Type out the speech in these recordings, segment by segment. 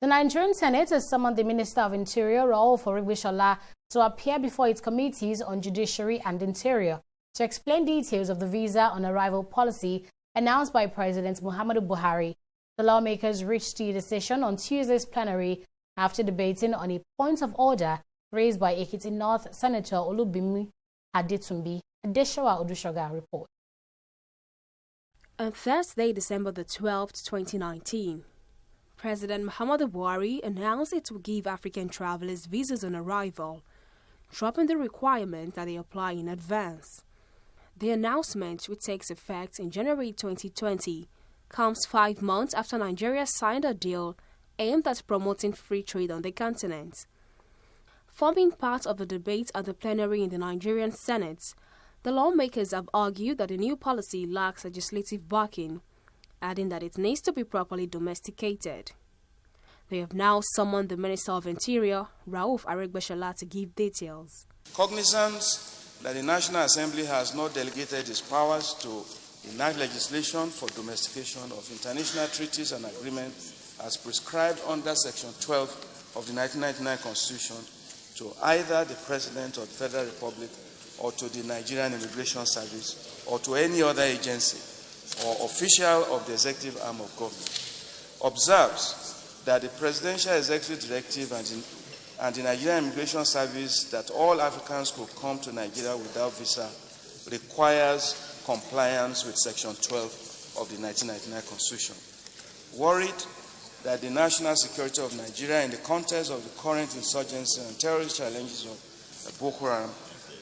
The Nigerian Senate has summoned the Minister of Interior, Aregbesola, to appear before its committees on Judiciary and Interior to explain details of the visa on arrival policy announced by President Muhammadu Buhari. The lawmakers reached the decision on Tuesday's plenary after debating on a point of order raised by Ekiti North Senator Olubimi Adetumbi. Adeshawa Odushoga report. On Thursday, December the 12th, 2019, President Muhammadu Buhari announced it will give African travelers visas on arrival, dropping the requirement that they apply in advance. The announcement, which takes effect in January 2020, comes 5 months after Nigeria signed a deal aimed at promoting free trade on the continent. Forming part of the debate at the plenary in the Nigerian Senate, the lawmakers have argued that the new policy lacks legislative backing, adding that it needs to be properly domesticated. They have now summoned the Minister of Interior, Aregbesola, to give details. Cognizance that the National Assembly has not delegated its powers to enact legislation for domestication of international treaties and agreements as prescribed under Section 12 of the 1999 Constitution to either the President of the Federal Republic or to the Nigerian Immigration Service or to any other agency or official of the executive arm of government, observes that the Presidential Executive Directive and the Nigerian Immigration Service that all Africans could come to Nigeria without visa requires compliance with Section 12 of the 1999 Constitution. Worried that the national security of Nigeria in the context of the current insurgency and terrorist challenges of Boko Haram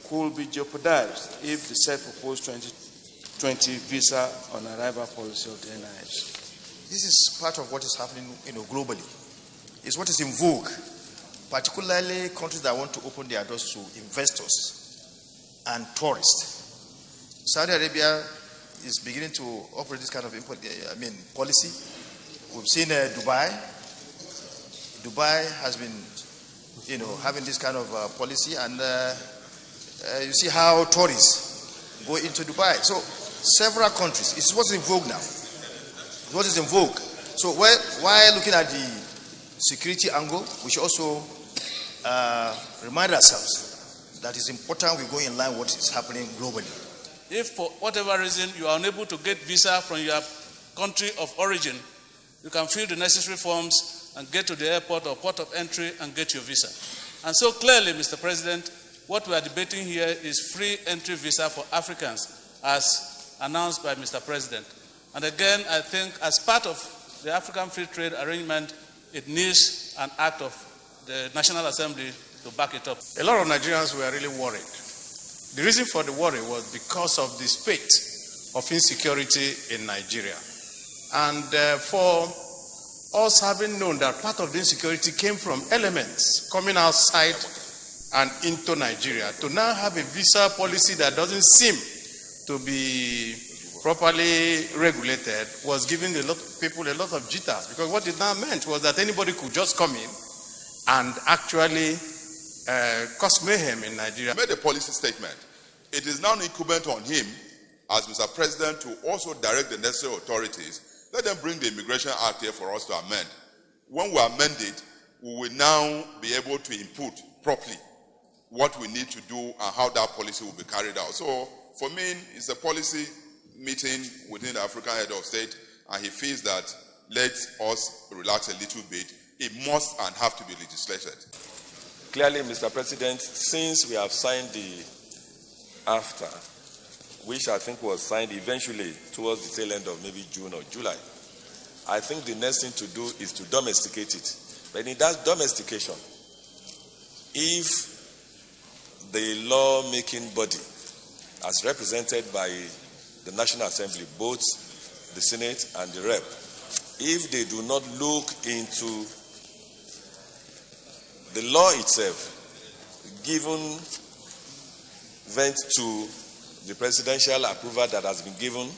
could be jeopardized if the said proposed 2020 visa on arrival policy of the NIS. This is part of what is happening, globally. It's what is in vogue, particularly countries that want to open their doors to investors and tourists. Saudi Arabia is beginning to operate this kind of policy. We've seen Dubai. Dubai has been, having this kind of policy, and you see how tourists go into Dubai. So several countries. It's what's in vogue now. What is in vogue. So while looking at the security angle, we should also remind ourselves that it's important we go in line with what is happening globally. If for whatever reason you are unable to get visa from your country of origin, you can fill the necessary forms and get to the airport or port of entry and get your visa. And so clearly, Mr. President, what we are debating here is free entry visa for Africans as announced by Mr. President. And again, I think as part of the African Free Trade Arrangement, it needs an act of the National Assembly to back it up. A lot of Nigerians were really worried. The reason for the worry was because of the spate of insecurity in Nigeria. And for us having known that part of the insecurity came from elements coming outside and into Nigeria, to now have a visa policy that doesn't seem to be properly regulated was giving people a lot of jitters, because what it now meant was that anybody could just come in and actually cause mayhem in Nigeria. He made a policy statement. It is now incumbent on him, as Mr. President, to also direct the necessary authorities. Let them bring the Immigration Act here for us to amend. When we amend it, we will now be able to input properly what we need to do and how that policy will be carried out. So, for me, it's a policy meeting within the African head of state, and he feels that let us relax a little bit. It must and have to be legislated. Clearly, Mr. President, since we have signed the AFTA, which I think was signed eventually towards the tail end of maybe June or July, I think the next thing to do is to domesticate it. But in that domestication, if the law-making body, as represented by the National Assembly, both the Senate and the Rep, if they do not look into the law itself, given vent to the presidential approval that has been given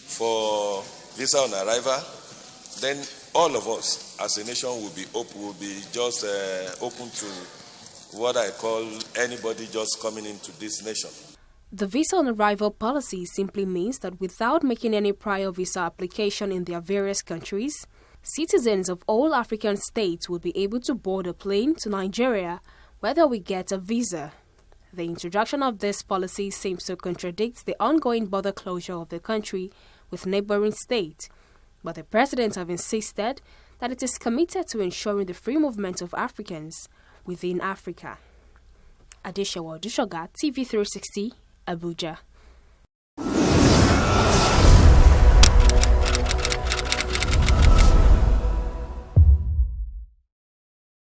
for visa on arrival, then all of us as a nation will be just open to what I call anybody just coming into this nation. The visa on arrival policy simply means that without making any prior visa application in their various countries, citizens of all African states will be able to board a plane to Nigeria whether we get a visa. The introduction of this policy seems to contradict the ongoing border closure of the country with neighboring states, but the president has insisted that it is committed to ensuring the free movement of Africans within Africa. Adeshawa Dushoga, TV360, Abuja.